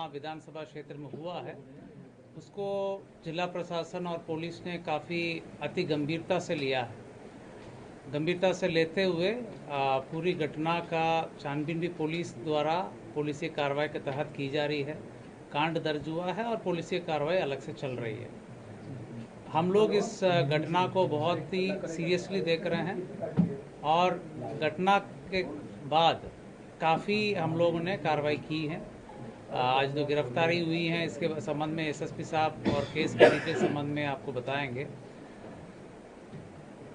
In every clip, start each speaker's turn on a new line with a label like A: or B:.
A: विधानसभा क्षेत्र में हुआ है उसको जिला प्रशासन और पुलिस ने काफ़ी अति गंभीरता से लिया है। गंभीरता से लेते हुए पूरी घटना का छानबीन भी पुलिस द्वारा पुलिसी कार्रवाई के तहत की जा रही है। कांड दर्ज हुआ है और पुलिसी कार्रवाई अलग से चल रही है। हम लोग इस घटना को बहुत ही सीरियसली देख रहे हैं और घटना के बाद काफ़ी हम लोगों ने कार्रवाई की है। आज जो गिरफ्तारी हुई है इसके संबंध में एसएसपी साहब और केस के डिटेल संबंध में आपको बताएंगे।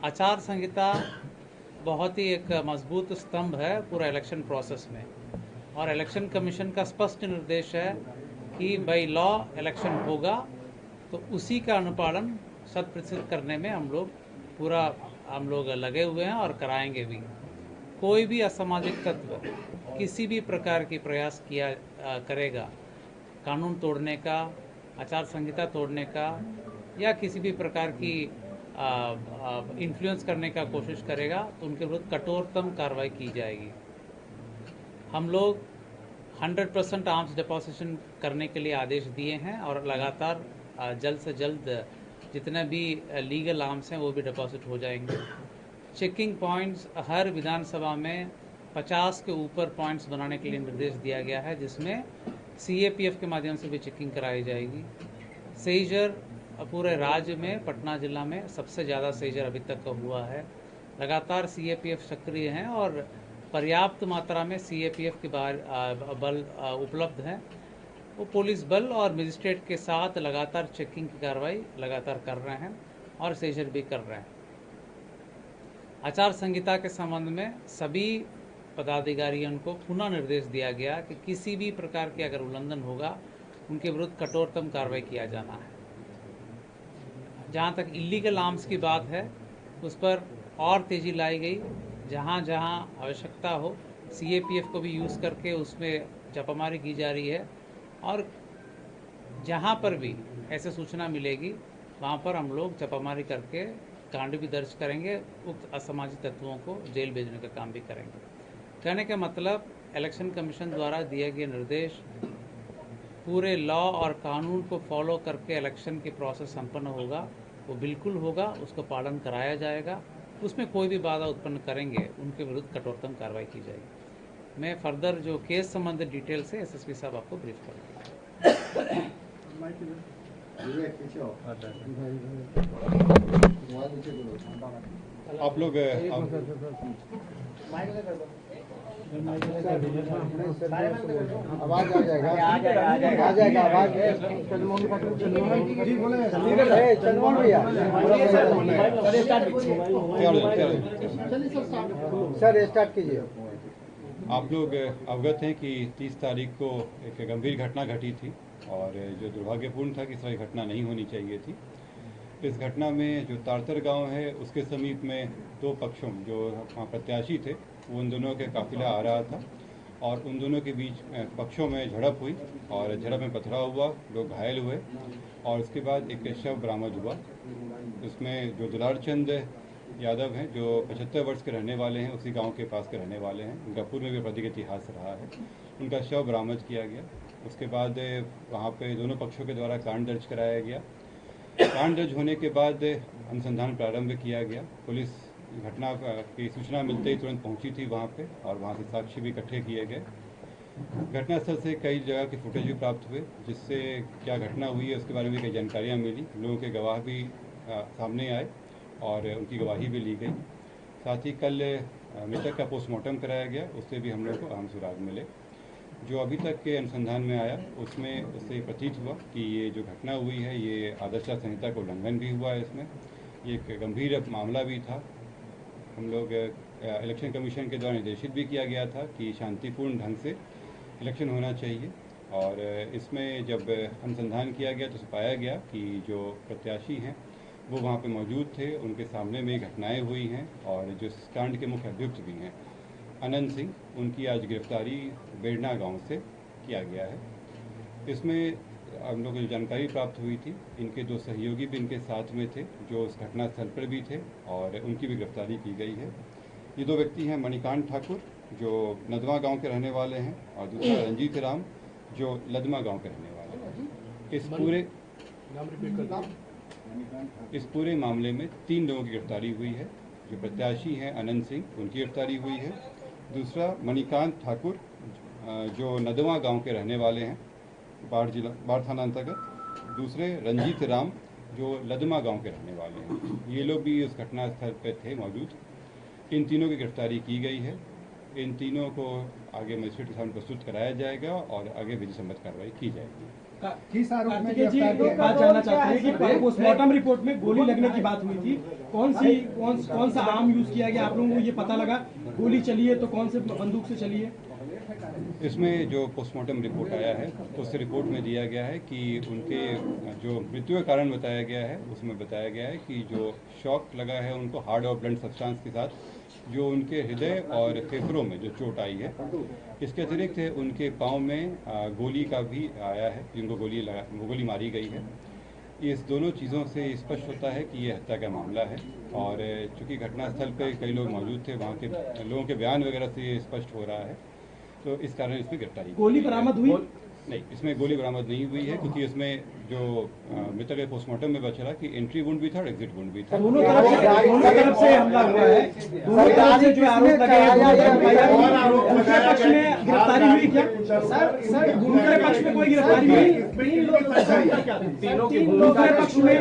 A: आचार संहिता बहुत ही एक मजबूत स्तंभ है पूरा इलेक्शन प्रोसेस में और इलेक्शन कमीशन का स्पष्ट निर्देश है कि बाई लॉ इलेक्शन होगा तो उसी का अनुपालन 100% करने में हम लोग लगे हुए हैं और कराएंगे भी। कोई भी असामाजिक तत्व किसी भी प्रकार की प्रयास करेगा कानून तोड़ने का, आचार संहिता तोड़ने का या किसी भी प्रकार की इन्फ्लुएंस करने का कोशिश करेगा तो उनके विरुद्ध कठोरतम कार्रवाई की जाएगी। हम लोग 100% आर्म्स डिपोजिशन करने के लिए आदेश दिए हैं और लगातार जल्द से जल्द जितने भी लीगल आर्म्स हैं वो भी डिपॉजिट हो जाएंगे। चेकिंग पॉइंट्स हर विधानसभा में 50 के ऊपर पॉइंट्स बनाने के लिए निर्देश दिया गया है, जिसमें सीएपीएफ के माध्यम से भी चेकिंग कराई जाएगी। सेजर पूरे राज्य में पटना जिला में सबसे ज़्यादा सेजर अभी तक का हुआ है। लगातार सीएपीएफ सक्रिय हैं और पर्याप्त मात्रा में सीएपीएफ के बल उपलब्ध हैं। वो पुलिस बल और मजिस्ट्रेट के साथ लगातार चेकिंग की कार्रवाई लगातार कर रहे हैं और सेजर भी कर रहे हैं। आचार संहिता के संबंध में सभी पदाधिकारियों को पुनः निर्देश दिया गया कि किसी भी प्रकार के अगर उल्लंघन होगा उनके विरुद्ध कठोरतम कार्रवाई किया जाना है। जहाँ तक इलीगल आर्म्स की बात है उस पर और तेज़ी लाई गई। जहाँ जहाँ आवश्यकता हो सीएपीएफ को भी यूज़ करके उसमें छापामारी की जा रही है और जहाँ पर भी ऐसे सूचना मिलेगी वहाँ पर हम लोग छापामारी करके कांड भी दर्ज करेंगे, उक्त असामाजिक तत्वों को जेल भेजने का काम भी करेंगे। कहने का मतलब इलेक्शन कमीशन द्वारा दिए गए निर्देश पूरे लॉ और कानून को फॉलो करके इलेक्शन की प्रोसेस संपन्न होगा, वो बिल्कुल होगा, उसको पालन कराया जाएगा। उसमें कोई भी बाधा उत्पन्न करेंगे उनके विरुद्ध कठोरतम कार्रवाई की जाएगी। मैं फर्दर जो केस संबंधित डिटेल से एसएसपी साहब आपको ब्रीफ करूँगा।
B: आप लोग
C: आवाज आ जाएगा आवाज सर स्टार्ट कीजिए।
B: आप लोग अवगत हैं कि 30 तारीख को एक गंभीर घटना घटी थी और जो दुर्भाग्यपूर्ण था कि इस तरह घटना नहीं होनी चाहिए थी। इस घटना में जो तारतर गांव है उसके समीप में दो पक्षों जो वहाँ प्रत्याशी थे वो उन दोनों के काफिला आ रहा था और उन दोनों के बीच पक्षों में झड़प हुई और झड़प में पथराव हुआ, लोग घायल हुए और उसके बाद एक शव बरामद हुआ। उसमें जो दुलार चंद यादव हैं जो 75 वर्ष के रहने वाले हैं, उसी गांव के पास के रहने वाले हैं, उनका पूर्व में भी आपराधिक इतिहास रहा है, उनका शव बरामद किया गया। उसके बाद वहाँ पे दोनों पक्षों के द्वारा कांड दर्ज कराया गया। कांड दर्ज होने के बाद अनुसंधान प्रारंभ किया गया। पुलिस घटना की सूचना मिलते ही तुरंत पहुंची थी वहाँ पे और वहाँ से साक्ष्य भी इकट्ठे किए गए। घटनास्थल से कई जगह के फुटेज भी प्राप्त हुए जिससे क्या घटना हुई है उसके बारे में कई जानकारियाँ मिली। लोगों के गवाह भी सामने आए और उनकी गवाही भी ली गई। साथ ही कल मृतक का पोस्टमार्टम कराया गया, उससे भी हम लोग को अहम सुराग मिले। जो अभी तक के अनुसंधान में आया उसमें उससे प्रतीत हुआ कि ये जो घटना हुई है ये आदर्श संहिता का उल्लंघन भी हुआ है। इसमें ये एक गंभीर मामला भी था। हम लोग इलेक्शन कमीशन के द्वारा निर्देशित भी किया गया था कि शांतिपूर्ण ढंग से इलेक्शन होना चाहिए और इसमें जब अनुसंधान किया गया तो पाया गया कि जो प्रत्याशी हैं वो वहाँ पे मौजूद थे, उनके सामने में घटनाएं हुई हैं और जो कांड के मुख्य अभियुक्त भी हैं अनंत सिंह, उनकी आज गिरफ्तारी बेड़ना गांव से किया गया है। इसमें हम लोग को जानकारी प्राप्त हुई थी, इनके दो सहयोगी भी इनके साथ में थे जो उस घटनास्थल पर भी थे और उनकी भी गिरफ्तारी की गई है। ये दो व्यक्ति हैं मणिकांत ठाकुर जो नदवा गांव के रहने वाले हैं और दूसरा रंजीत राम जो लदमा गांव के रहने वाले हैं। इस पूरे मामले में 3 लोगों की गिरफ्तारी हुई है। जो प्रत्याशी हैं अनंत सिंह, उनकी गिरफ्तारी हुई है। दूसरा मणिकांत ठाकुर, जो नदवा गांव के रहने वाले हैं, बाढ़ थाना अंतर्गत। दूसरे रंजीत राम, जो लदमा गांव के रहने वाले हैं। ये लोग भी उस घटनास्थल पर थे मौजूद। इन तीनों की गिरफ्तारी की गई है। इन तीनों को आगे मजिस्ट्रेट के सामने प्रस्तुत कराया जाएगा और आगे विधि सम्मत कार्रवाई की जाएगी।
D: किस आरोप में गिरफ्तार किया? बात जानना चाहते हैं कि पोस्टमार्टम रिपोर्ट में गोली लगने की बात हुई थी, कौन सा आर्म यूज किया गया, आप लोगों को ये पता लगा? गोली चली है तो कौन से बंदूक से चली है?
B: इसमें जो पोस्टमार्टम रिपोर्ट आया है उस रिपोर्ट में दिया गया है कि उनके जो मृत्यु का कारण बताया गया है उसमें बताया गया है कि जो शॉक लगा है उनको हार्ड और ब्लंट सब्सटेंस के साथ, जो उनके हृदय और फेफड़ों में जो चोट आई है। इसके अतिरिक्त उनके पाँव में गोली का भी आया है, जिनको गोली मारी गई है। इस दोनों चीज़ों से स्पष्ट होता है कि ये हत्या का मामला है। और चूँकि घटनास्थल पे कई लोग मौजूद थे, वहाँ के लोगों के बयान वगैरह से ये स्पष्ट हो रहा है, तो इस कारण इसमें गिरफ्तारी।
D: गोली बरामद हुई?
B: नहीं, इसमें गोली बरामद नहीं हुई है, क्योंकि इसमें जो मृतक के पोस्टमार्टम में पता चला कि एंट्री वुंड भी था और एग्जिट वुंड भी था।
D: दोनों तरफ से हमला हुआ है, दोनों तरफ से जो आरोप लगे हैं, दूसरे पक्ष में गिरफ्तारी हुई क्या? सर दूसरे पक्ष में कोई गिरफ्तारी हुई? दूसरे पक्ष में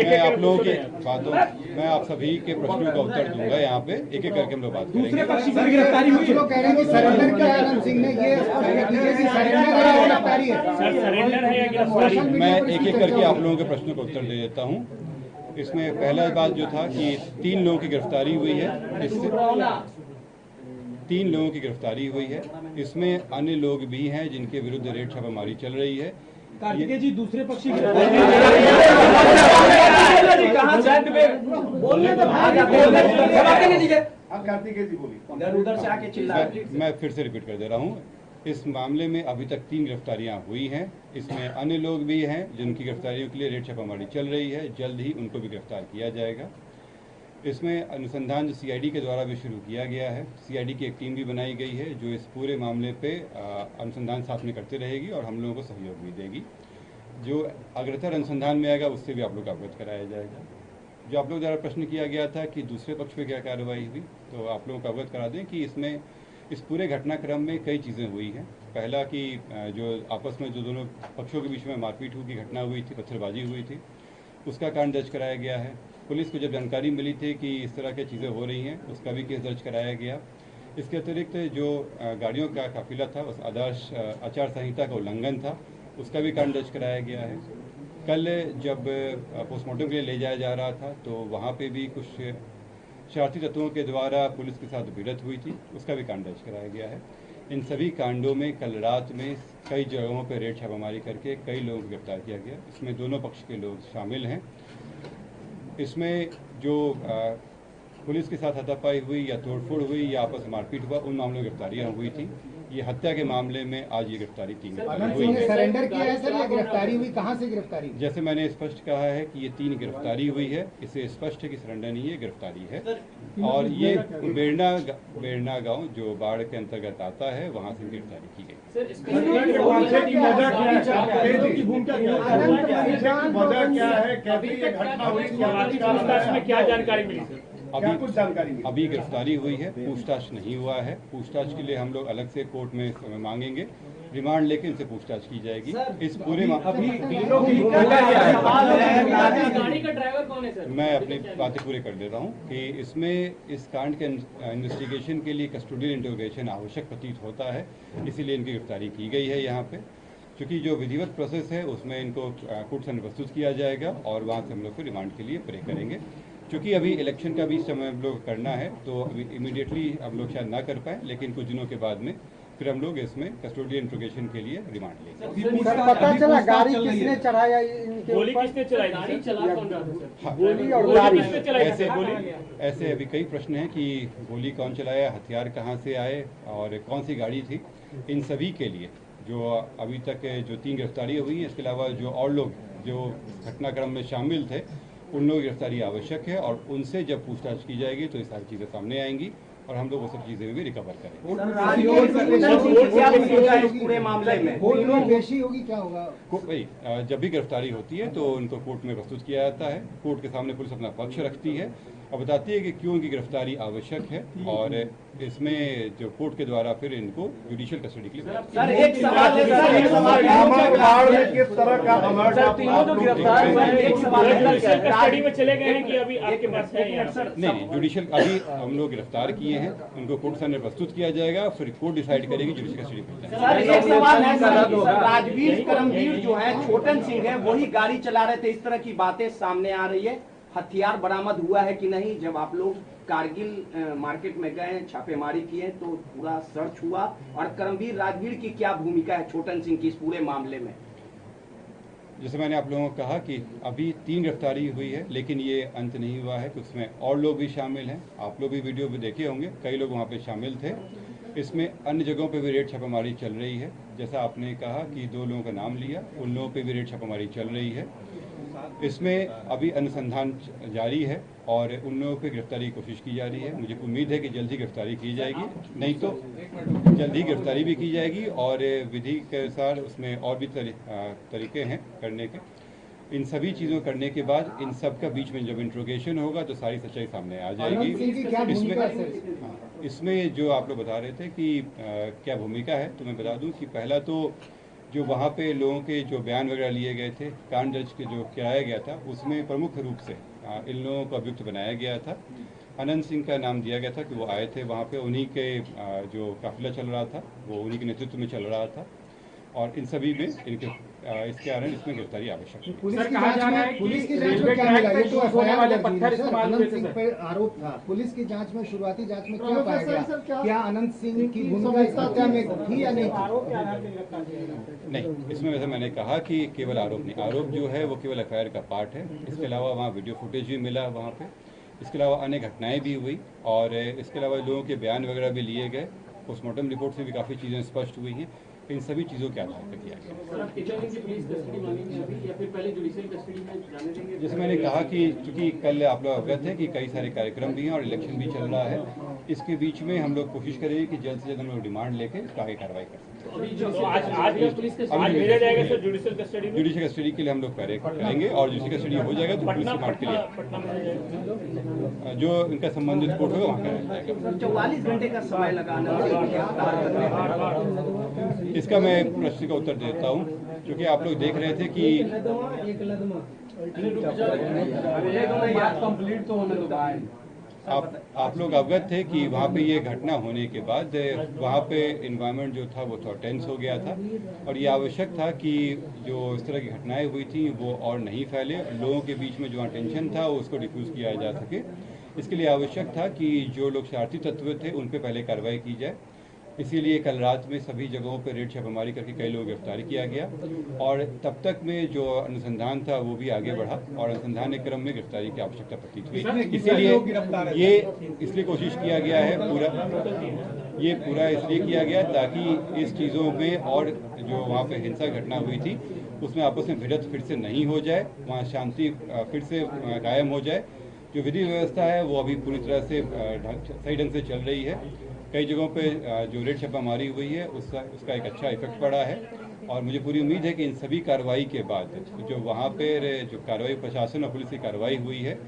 B: मैं आप लोगों के बातों, मैं आप सभी के प्रश्नों का उत्तर दूंगा। यहाँ पे एक एक करके हम लोग बात करेंगे।
D: दूसरे पक्ष की गिरफ्तारी हुई?
C: लोग कह रहे हैं कि सरेंडर किया है अनंत सिंह ने, ये सरेंडर है या गिरफ्तारी है?
B: मैं एक एक करके आप लोगों के प्रश्नों का उत्तर दे देता हूँ। इसमें पहला बात जो था कि 3 लोगों की गिरफ्तारी हुई है। इससे 3 लोगों की गिरफ्तारी हुई है। इसमें अन्य लोग भी हैं जिनके विरुद्ध रेड छापामारी चल रही है।
D: कार्तिकेय जी, दूसरे पक्षी
B: मैं फिर से रिपीट कर दे रहा हूँ। इस मामले में अभी तक 3 गिरफ्तारियां हुई हैं। इसमें अन्य लोग भी हैं जिनकी गिरफ्तारियों के लिए रेड छापामारी चल रही है। जल्द ही उनको भी गिरफ्तार किया जाएगा। इसमें अनुसंधान जो CID के द्वारा भी शुरू किया गया है, CID की एक टीम भी बनाई गई है जो इस पूरे मामले पे अनुसंधान साथ में करते रहेगी और हम लोगों को सहयोग भी देगी। जो अग्रतर अनुसंधान में आएगा उससे भी आप लोग अवगत कराया जाएगा। जो आप लोग द्वारा प्रश्न किया गया था कि दूसरे पक्ष पे क्या कार्रवाई हुई, तो आप लोगों को अवगत करा दें कि इसमें इस पूरे घटनाक्रम में कई चीज़ें हुई हैं। पहला कि जो आपस में जो दोनों पक्षों के बीच में मारपीट की घटना हुई थी, पत्थरबाजी हुई थी, उसका कारण दर्ज कराया गया है। पुलिस को जब जानकारी मिली थी कि इस तरह की चीज़ें हो रही हैं, उसका भी केस दर्ज कराया गया। इसके अतिरिक्त जो गाड़ियों का काफिला था उस आदर्श आचार संहिता का उल्लंघन था, उसका भी कारण दर्ज कराया गया है। कल जब पोस्टमार्टम के लिए ले जाया जा रहा था तो वहाँ पे भी कुछ शरारती तत्वों के द्वारा पुलिस के साथ भिड़ंत हुई थी, उसका भी कांड दर्ज कराया गया है। इन सभी कांडों में कल रात में कई जगहों पर रेड छापामारी करके कई लोगों को गिरफ्तार किया गया। इसमें दोनों पक्ष के लोग शामिल हैं। इसमें जो पुलिस के साथ हाथापाई हुई या तोड़फोड़ हुई या आपस में मारपीट हुआ, उन मामलों में गिरफ्तारियाँ हुई थी। ये हत्या के मामले में आज ये गिरफ्तारी 3 हुई है।
C: सरेंडर किया है सर या गिरफ्तारी हुई? कहाँ से गिरफ्तारी?
B: जैसे मैंने स्पष्ट कहा है कि ये 3 गिरफ्तारी हुई है, इससे स्पष्ट है कि सरेंडर नहीं है, गिरफ्तारी है। और ये बेरना गांव जो बाढ़ के अंतर्गत आता है, वहाँ से गिरफ्तारी की गई।
E: क्या जानकारी मिली?
B: अभी गिरफ्तारी हुई है, पूछताछ नहीं हुआ है। पूछताछ के लिए हम लोग अलग से कोर्ट में समय मांगेंगे, रिमांड लेके इनसे पूछताछ की जाएगी। इस पूरे
E: गाड़ी का ड्राइवर कौन है सर?
B: मैं अपनी बातें पूरे कर देता हूँ कि इसमें इस कांड के इन्वेस्टिगेशन के लिए कस्टोडियल इंटरोगेशन आवश्यक प्रतीत होता है, इसीलिए इनकी गिरफ्तारी की गई है यहाँ पे। क्योंकि जो विधिवत प्रोसेस है उसमें इनको कोर्ट से प्रस्तुत किया जाएगा और वहाँ से हम लोग को रिमांड के लिए प्रे करेंगे। क्योंकि अभी इलेक्शन का भी समय हम लोग करना है, तो अभी इमीडिएटली हम लोग शायद ना कर पाए, लेकिन कुछ दिनों के बाद में फिर हम लोग इसमें कस्टोडियल इंट्रोगेशन के लिए रिमांड लेंगे।
C: पता चला गाड़ी किसने चढ़ाया इनके
E: गोली
C: ऊपर?
E: किसने चलाई? गाड़ी चला कौन रहा था सर?
C: गोली और गाड़ी
E: किसने चलाई?
B: ऐसे अभी कई प्रश्न हैं कि गोली कौन चलाया, हथियार कहाँ से आए और कौन सी गाड़ी थी। इन सभी के लिए जो अभी तक जो 3 गिरफ्तारियाँ हुई हैं, इसके अलावा जो और लोग जो घटनाक्रम में शामिल थे, उन लोगों की गिरफ्तारी आवश्यक है और उनसे जब पूछताछ की जाएगी तो ये सारी चीज़ें सामने आएंगी और हम लोग वो सब चीज़ें भी रिकवर करेंगे।
C: पूरे मामले में कोर्ट में पेशी होगी, क्या होगा?
B: भाई जब भी गिरफ्तारी होती है तो उनको कोर्ट में प्रस्तुत किया जाता है। कोर्ट के सामने पुलिस अपना पक्ष रखती है और बताती है कि क्यों इनकी गिरफ्तारी आवश्यक है, और इसमें जो कोर्ट के द्वारा फिर इनको जुडिशियल कस्टडी के लिए
F: सर एक सवाल है सर, एक सवाल है किस तरह का सर तीनों जो गिरफ्तार हुए हैं, एक सवाल है
E: कस्टडी में चले गए हैं कि अभी आपके पास है?
B: नहीं, जुडिशियल अभी हम लोग गिरफ्तार किए हैं, उनको कोर्ट सामने प्रस्तुत किया जाएगा, फिर कोर्ट डिसाइड करेगी जुडिशियल कस्टडी में।
F: सर एक सवाल है सर, राजवीर करमवीर जो है छोटन सिंह है वही गाड़ी चला रहे थे, इस तरह की बातें सामने आ रही है। हथियार बरामद हुआ है कि नहीं? जब आप लोग कारगिल मार्केट में गए, छापेमारी किए तो पूरा सर्च हुआ, और करमवीर राजवीर की क्या भूमिका है छोटन सिंह की इस पूरे मामले में?
B: जैसे मैंने आप लोगों को कहा कि अभी 3 गिरफ्तारी हुई है, लेकिन ये अंत नहीं हुआ है, उसमें और लोग भी शामिल हैं। आप लोग भी वीडियो में देखे होंगे, कई लोग वहाँ पे शामिल थे। इसमें अन्य जगहों पे भी रेड छापेमारी चल रही है। जैसा आपने कहा कि 2 लोगों का नाम लिया, उन लोगों पे भी रेड छापेमारी चल रही है। इसमें अभी अनुसंधान जारी है और उन लोगों पे गिरफ्तारी की कोशिश की जा रही है। मुझे उम्मीद है कि जल्द ही गिरफ्तारी की जाएगी, नहीं तो जल्द ही गिरफ्तारी भी की जाएगी, और विधि के अनुसार उसमें और भी तरीके हैं करने के। इन सभी चीज़ों करने के बाद इन सब का बीच में जब इंट्रोगेशन होगा तो सारी सच्चाई सामने आ जाएगी। इसमें जो आप लोग बता रहे थे कि क्या भूमिका है, तो मैं बता दूं कि पहला तो जो वहाँ पे लोगों के जो बयान वगैरह लिए गए थे, कांड दर्ज के जो कराया गया था, उसमें प्रमुख रूप से इन लोगों को अभियुक्त बनाया गया था। अनंत सिंह का नाम दिया गया था कि वो आए थे वहाँ पे, उन्हीं के जो काफिला चल रहा था वो उन्हीं के नेतृत्व में चल रहा था, और इन सभी में इनके इसके कारण इसमें गिरफ्तारी आवश्यक है।
C: पुलिस की जांच में क्या मिला? ये तो एफआईआर दर्ज है, अनंत सिंह पर आरोप था। पुलिस की जांच में, शुरुआती जांच में क्या पाया गया? क्या अनंत सिंह की भूमिका इस हत्या में थी या नहीं?
B: नहीं, इसमें वैसे मैंने कहा कि केवल आरोप नहीं, आरोप जो है वो केवल एफआईआर का पार्ट है। इसके अलावा वहाँ वीडियो फुटेज भी मिला वहाँ पे, इसके अलावा अन्य घटनाएं भी हुई, और इसके अलावा लोगों के बयान वगैरह भी लिए गए। पोस्टमार्टम रिपोर्ट से भी काफ़ी चीज़ें स्पष्ट हुई हैं। इन सभी चीज़ों के आधार पर किया गया। जैसे मैंने कहा कि चूंकि कल आप लोग अवगत हैं कि कई सारे कार्यक्रम भी हैं और इलेक्शन भी चल रहा है, इसके बीच में हम लोग कोशिश करेंगे कि जल्द से जल्द हम लोग डिमांड लेकर इसका आगे कार्रवाई कर
E: आज भेजा जाएगा सर जुडिशियल कस्टडी में?
B: जुडिशियल कस्टडी के लिए हम लोग करेंगे, और जुडिशियल कस्टडी हो जाएगा तो पुलिस रिमांड के लिए जो इनका संबंधित कोर्ट होगा वहाँ कराया जाएगा।
F: 44 घंटे का समय लगाना
B: इसका मैं प्रश्न का उत्तर देता हूँ, क्योंकि आप लोग देख रहे थे कि
F: कंप्लीट तो होने दो।
B: आप लोग अवगत थे कि वहाँ पे ये घटना होने के बाद वहाँ पे इन्वायरमेंट जो था वो थोड़ा टेंस हो गया था, और ये आवश्यक था कि जो इस तरह की घटनाएं हुई थी वो और नहीं फैले, लोगों के बीच में जो वहाँ टेंशन था उसको डिफ्यूज़ किया जा सके। इसके लिए आवश्यक था कि जो लोग शरारती तत्व थे उन पर पहले कार्रवाई की जाए। इसीलिए कल रात में सभी जगहों पर रेड छापेमारी करके कई लोगों को गिरफ्तार किया गया, और तब तक में जो अनुसंधान था वो भी आगे बढ़ा, और अनुसंधान के क्रम में गिरफ्तारी की आवश्यकता प्रतीत हुई। इसीलिए ये इसलिए कोशिश किया गया है, पूरा इसलिए किया गया ताकि इस चीज़ों में और जो वहाँ पे हिंसा घटना हुई थी उसमें आपस में भिड़ंत फिर से नहीं हो जाए, वहाँ शांति फिर से कायम हो जाए। जो विधि व्यवस्था है वो अभी पूरी तरह से सही ढंग से चल रही है। कई जगहों पे जो रेड छापेमारी हुई है उसका एक अच्छा इफेक्ट पड़ा है, और मुझे पूरी उम्मीद है कि इन सभी कार्रवाई के बाद जो वहाँ पे जो कार्रवाई प्रशासन और पुलिस की कार्रवाई हुई है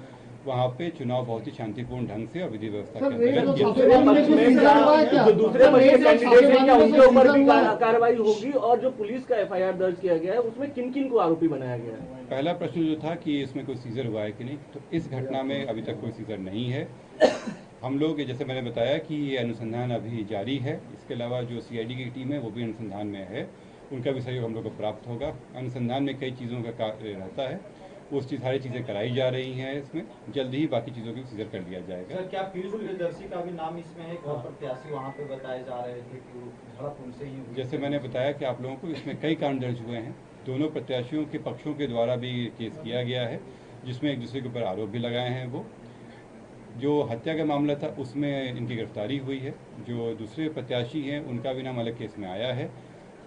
B: वहाँ पे चुनाव बहुत ही शांतिपूर्ण ढंग से और विधि व्यवस्था के अंतर्गत
F: दूसरे बड़े कैंडिडेट हैं क्या उनके ऊपर भी कार्रवाई होगी? और जो पुलिस का एफआईआर दर्ज किया गया है उसमें किन किन को आरोपी बनाया गया है?
B: पहला प्रश्न जो था कि इसमें कोई सीजर हुआ है कि नहीं, तो इस घटना में अभी तक कोई सीजर नहीं है। हम लोग जैसे मैंने बताया कि ये अनुसंधान अभी जारी है। इसके अलावा जो सीआईडी की टीम है वो भी अनुसंधान में है, उनका भी सहयोग हम लोग को प्राप्त होगा। अनुसंधान में कई चीज़ों का कार्य रहता है, वो सारी चीज़ें कराई जा रही हैं। इसमें जल्द ही बाकी चीज़ों की सीजर कर लिया जाएगा।
G: सर क्या पीयूष प्रियदर्शी का भी नाम इसमें है? और प्रत्याशी वहाँ पे बताए जा रहे थे कि झड़प उनसे ही हुई।
B: जैसे मैंने बताया कि आप लोगों को इसमें कई कांड दर्ज हुए हैं, दोनों प्रत्याशियों के पक्षों के द्वारा भी केस किया गया है, जिसमें एक दूसरे के ऊपर आरोप भी लगाए हैं। वो जो हत्या का मामला था उसमें इनकी गिरफ्तारी हुई है। जो दूसरे प्रत्याशी हैं उनका भी नाम अलग केस में आया है।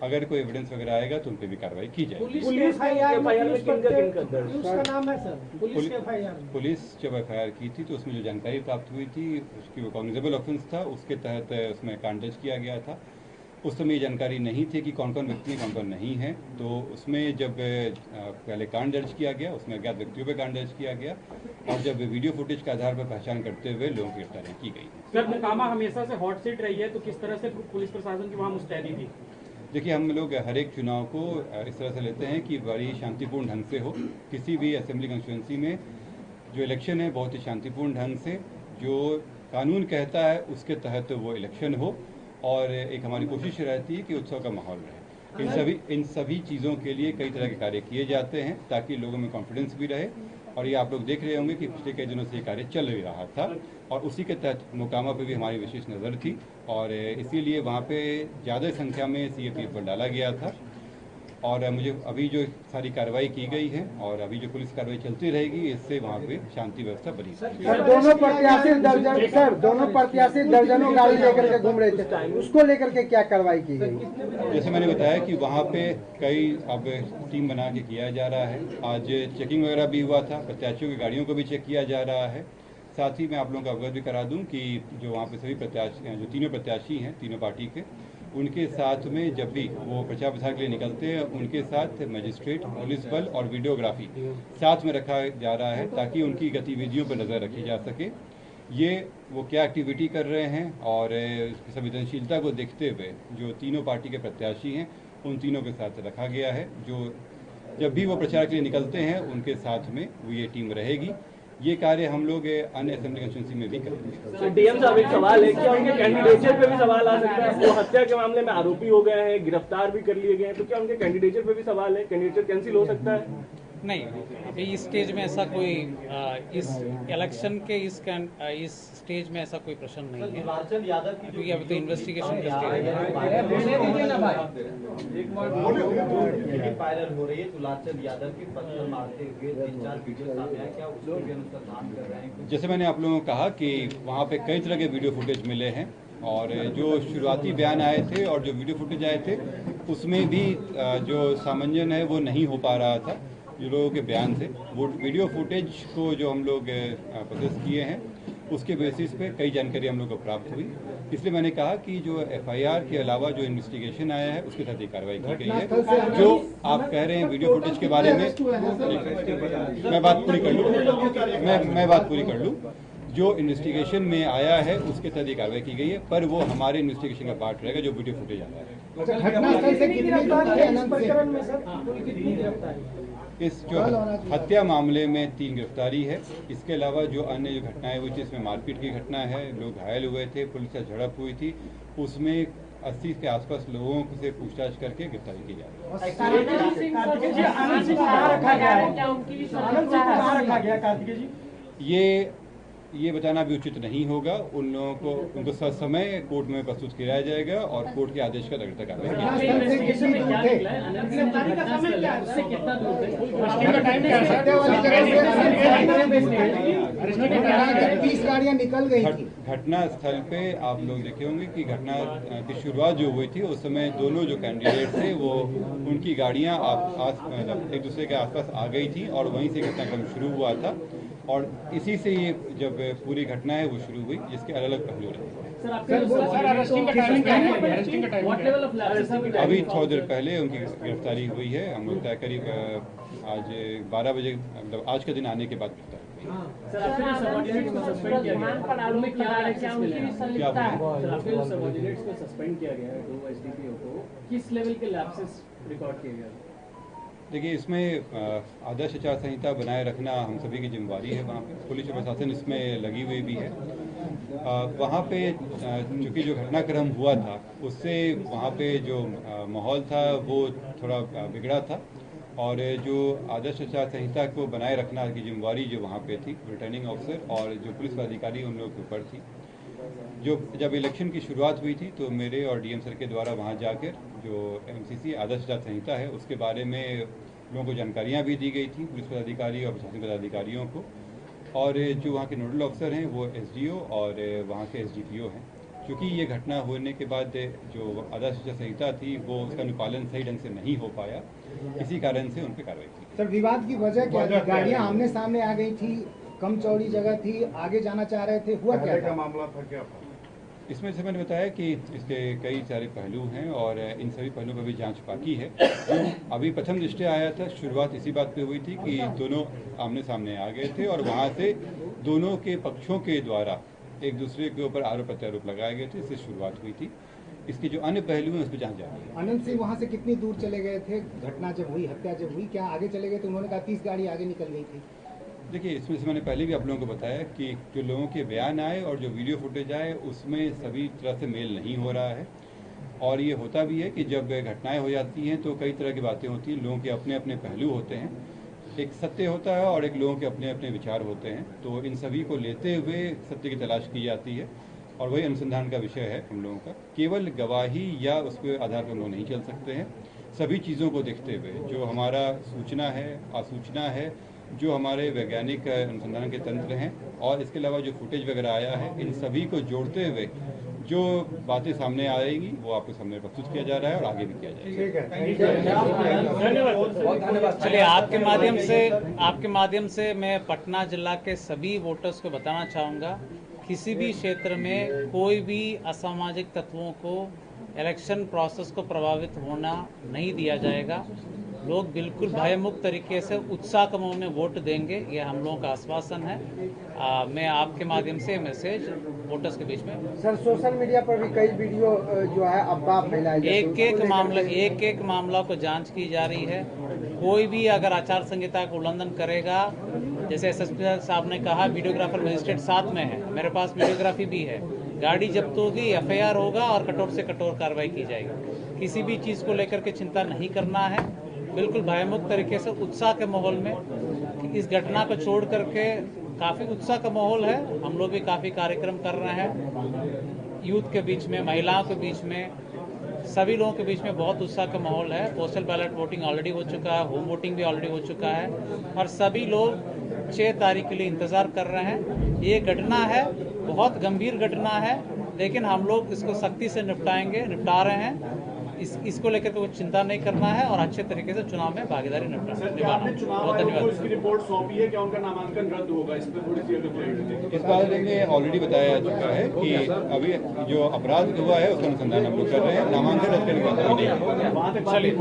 B: अगर कोई एविडेंस वगैरह आएगा तो उन पर भी कार्रवाई की जाएगी।
D: पुलिस का एफआईआर में उसका नाम है सर, पुलिस के एफआईआर में।
B: पुलिस जब एफआईआर की थी तो उसमें जो जानकारी प्राप्त हुई थी उसकी वो कॉग्निजेबल ऑफेंस था, उसके तहत उसमें कांड दर्ज किया गया था। उस समय ये जानकारी नहीं थी कि कौन कौन व्यक्ति कौन कौन नहीं है, तो उसमें जब पहले कांड दर्ज किया गया, उसमें अज्ञात व्यक्तियों पर कांड दर्ज किया गया और जब वीडियो फुटेज के आधार पर पहचान करते हुए लोगों की गिरफ्तारी की गई।
E: सर, मोकामा हमेशा से हॉट सीट रही है, तो किस तरह से पुलिस प्रशासन की वहाँ मुस्तैदी थी?
B: देखिए, हम लोग हर एक चुनाव को इस तरह से लेते हैं कि बड़ी शांतिपूर्ण ढंग से हो। किसी भी असेंबली कंस्टिट्यूंसी में जो इलेक्शन है बहुत ही शांतिपूर्ण ढंग से, जो कानून कहता है उसके तहत वो इलेक्शन हो और एक हमारी कोशिश रहती है कि उत्सव का माहौल रहे। इन सभी चीज़ों के लिए कई तरह के कार्य किए जाते हैं ताकि लोगों में कॉन्फिडेंस भी रहे, और ये आप लोग देख रहे होंगे कि पिछले कई दिनों से ये कार्य चल ही रहा था और उसी के तहत मोकामा पे भी हमारी विशेष नज़र थी और इसीलिए वहाँ पे ज़्यादा संख्या में सीएपीएफ बल डाला गया था। और मुझे अभी जो सारी कार्रवाई की गई है और अभी जो पुलिस कार्रवाई चलती रहेगी, इससे वहाँ पे शांति व्यवस्था बनी।
C: सर, दोनों प्रत्याशी दर्जनों गाड़ी लेकर के घूम रहे थे, उसको लेकर के क्या कार्रवाई की गई?
B: जैसे मैंने बताया कि वहाँ पे कई अब टीम बना के किया जा रहा है। आज चेकिंग वगैरह भी हुआ था, प्रत्याशियों की गाड़ियों को भी चेक किया जा रहा है। साथ ही मैं आप लोगों को अवगत भी करा दूं कि जो वहाँ पे सभी प्रत्याशी, जो तीनों प्रत्याशी हैं तीनों पार्टी के, उनके साथ में जब भी वो प्रचार प्रसार के लिए निकलते हैं उनके साथ मजिस्ट्रेट, पुलिस बल और वीडियोग्राफी साथ में रखा जा रहा है ताकि उनकी गतिविधियों पर नज़र रखी जा सके। ये वो क्या एक्टिविटी कर रहे हैं और संवेदनशीलता को देखते हुए जो तीनों पार्टी के प्रत्याशी हैं उन तीनों के साथ रखा गया है। जो जब भी वो प्रचार के लिए निकलते हैं उनके साथ में वो ये टीम रहेगी। ये कार्य हम लोग अन्य असेंबली कंस्टिट्यूंसी में भी करेंगे।
E: डीएम साहब, एक सवाल है, क्या उनके कैंडिडेचर पे भी सवाल आ सकता है? वो हत्या के मामले में आरोपी हो गए हैं, गिरफ्तार भी कर लिए गए हैं, तो क्या उनके कैंडिडेचर पे भी सवाल है? कैंडिडेचर कैंसिल हो सकता है?
A: नहीं, अभी इस स्टेज में ऐसा कोई इस इलेक्शन के इस स्टेज में ऐसा कोई प्रश्न नहीं है,
G: दुलारचंद यादव की
A: क्योंकि अभी तो इन्वेस्टिगेशन के स्टेज है।
G: वायरल हो रही है दुलारचंद यादव की पत्थर मारते हुए 3-4 वीडियो सामने आए, क्या उसको भी अनुसंधान कर रहे हैं?
B: जैसे मैंने आप लोगों को कहा कि वहाँ पे कई तरह के वीडियो फुटेज मिले हैं और जो शुरुआती बयान आए थे और जो वीडियो फुटेज आए थे उसमें भी जो सामंजन है वो नहीं हो पा रहा था जो लोगों के बयान से। वो वीडियो फुटेज को जो हम लोग प्रोसेस किए हैं उसके बेसिस पे कई जानकारी हम लोग को प्राप्त हुई, इसलिए मैंने कहा कि जो एफआईआर के अलावा जो इन्वेस्टिगेशन आया है उसके तहत कार्रवाई की गई है। जो आप कह रहे हैं वीडियो फुटेज के बारे में, मैं बात पूरी कर लूँ। जो इन्वेस्टिगेशन में आया है उसके तहत कार्रवाई की गई है, पर वो हमारे इन्वेस्टिगेशन का पार्ट रहेगा जो वीडियो फुटेज आया है। इस जो हत्या मामले में 3 गिरफ्तारी है। इसके अलावा जो अन्य जो घटनाएं हुई थी, इसमें मारपीट की घटना है, लोग घायल हुए थे, पुलिस से झड़प हुई थी, उसमें 80 के आसपास लोगों से पूछताछ करके गिरफ्तारी की जा रही है। ये बताना भी उचित नहीं होगा। उन लोगों को उनको समय कोर्ट में प्रस्तुत किया जाएगा और कोर्ट के आदेश का अग्रता कार्रवाई की जाएगी। घटना स्थल पे आप लोग देखे होंगे कि घटना की शुरुआत जो हुई थी उस समय दोनों जो कैंडिडेट थे वो उनकी गाड़ियां एक दूसरे के आसपास आ गई थी और वहीं से घटनाक्रम शुरू हुआ था और इसी से ये जब पूरी घटना है वो शुरू हुई, जिसके अलग अलग पहलू रहे। अभी थोड़ी देर पहले उनकी गिरफ्तारी हुई है। हम लोग तय करीब आज 12 बजे, मतलब आज के दिन आने के बाद गिरफ्तारी
E: किस लेवल के लैप्सेस रिकॉर्ड किए गए?
B: देखिए, इसमें आदर्श आचार संहिता बनाए रखना हम सभी की जिम्मेदारी है। वहाँ पे पुलिस प्रशासन इसमें लगी हुई भी है। वहाँ पे चूँकि जो घटनाक्रम हुआ था उससे वहाँ पे जो माहौल था वो थोड़ा बिगड़ा था और जो आदर्श आचार संहिता को बनाए रखना की जिम्मेदारी जो वहाँ पे थी रिटर्निंग ऑफिसर और जो पुलिस अधिकारी उन लोगों के ऊपर थी। जब इलेक्शन की शुरुआत हुई थी तो मेरे और डीएम सर के द्वारा वहाँ जाकर जो एमसीसी आदर्श आचार संहिता है उसके बारे में लोगों को जानकारियाँ भी दी गई थी, पुलिस पदाधिकारी और प्रशासनिक पदाधिकारियों को। और जो वहाँ के नोडल ऑफिसर हैं वो एसडीओ और वहाँ के एसडीपीओ हैं। क्योंकि ये घटना होने के बाद जो आदर्श आचार संहिता थी वो उसका अनुपालन सही ढंग से नहीं हो पाया, इसी कारण से उन पर कार्रवाई की।
C: सर, विवाद की वजह क्या थी? गाड़ियां आमने सामने आ गई थी, कम चौड़ी जगह थी, आगे जाना चाह रहे थे, हुआ क्या था?
H: मामला था क्या?
B: इसमें जैसे मैंने बताया कि इसके कई सारे पहलू हैं और इन सभी पहलुओं पर भी जांच बाकी है। अभी प्रथम दृष्टया आया था, शुरुआत इसी बात पे हुई थी कि दोनों आमने सामने आ गए थे और वहाँ से दोनों के पक्षों के द्वारा एक दूसरे के ऊपर आरोप प्रत्यारोप लगाए गए थे, इससे शुरुआत हुई थी। इसके जो अन्य पहलू हैं उस पर जांच जारी है।
C: अनंत सिंह वहाँ से कितनी दूर चले गए थे? घटना जब हुई, हत्या जब हुई, क्या आगे चले गए? तो उन्होंने कहा 30 गाड़ी आगे निकल गई थी।
B: देखिए, इसमें से मैंने पहले भी आप लोगों को बताया कि जो लोगों के बयान आए और जो वीडियो फुटेज आए उसमें सभी तरह से मेल नहीं हो रहा है। और ये होता भी है कि जब घटनाएं हो जाती हैं तो कई तरह की बातें होती हैं, लोगों के अपने अपने पहलू होते हैं, एक सत्य होता है और एक लोगों के अपने अपने विचार होते हैं। तो इन सभी को लेते हुए सत्य की तलाश की जाती है और वही अनुसंधान का विषय है हम लोगों का। केवल गवाही या उसके आधार पर हम लोग नहीं चल सकते हैं। सभी चीज़ों को देखते हुए जो हमारा सूचना है, आसूचना है, जो हमारे वैज्ञानिक अनुसंधान के तंत्र हैं और इसके अलावा जो फुटेज वगैरह आया है, इन सभी को जोड़ते हुए जो बातें सामने आएंगी वो आपके सामने प्रस्तुत किया जा रहा है और आगे भी किया जाएगा।
E: धन्यवाद।
A: चलिए, आपके माध्यम से मैं पटना जिला के सभी वोटर्स को बताना चाहूँगा, किसी भी क्षेत्र में कोई भी असामाजिक तत्वों को इलेक्शन प्रोसेस को प्रभावित होना नहीं दिया जाएगा। लोग बिल्कुल भयमुक्त तरीके से उत्साह के माहौल में वोट देंगे, ये हम लोगों का आश्वासन है। मैं आपके माध्यम से मैसेज वोटर्स के बीच में।
I: सर, सोशल मीडिया पर भी कई वीडियो जो है अफवाह फैलाई जाती है,
A: एक एक मामला को जांच की जा रही है। कोई भी अगर आचार संहिता का उल्लंघन करेगा, जैसे एसएसपी साहब ने कहा, वीडियोग्राफर मजिस्ट्रेट साथ में है, मेरे पास वीडियोग्राफी भी है, गाड़ी जब्त होगी, एफआईआर होगा और कठोर से कठोर कार्रवाई की जाएगी। किसी भी चीज़ को लेकर के चिंता नहीं करना है, बिल्कुल भयमुक्त तरीके से उत्साह के माहौल में। इस घटना को छोड़ करके काफ़ी उत्साह का माहौल है, हम लोग भी काफ़ी कार्यक्रम कर रहे हैं यूथ के बीच में, महिलाओं के बीच में, सभी लोगों के बीच में बहुत उत्साह का माहौल है। पोस्टल बैलेट वोटिंग ऑलरेडी हो चुका है, होम वोटिंग भी ऑलरेडी हो चुका है और सभी लोग 6 तारीख के लिए इंतज़ार कर रहे हैं। ये घटना है, बहुत गंभीर घटना है, लेकिन हम लोग इसको सख्ती से निपटा रहे हैं। इसको लेकर के कुछ चिंता नहीं करना है और अच्छे तरीके से चुनाव में भागीदारी निभाना। बहुत धन्यवाद।
E: रिपोर्ट सौंपी है, क्या उनका नामांकन रद्द होगा? इस पर थोड़ी सी अगर
B: इस बारे में ऑलरेडी बताया जा चुका है कि अभी जो अपराध हुआ है उसका अनुसंधान हम लोग कर रहे हैं। नामांकन रद्द करने का नहीं है।
A: चलिए।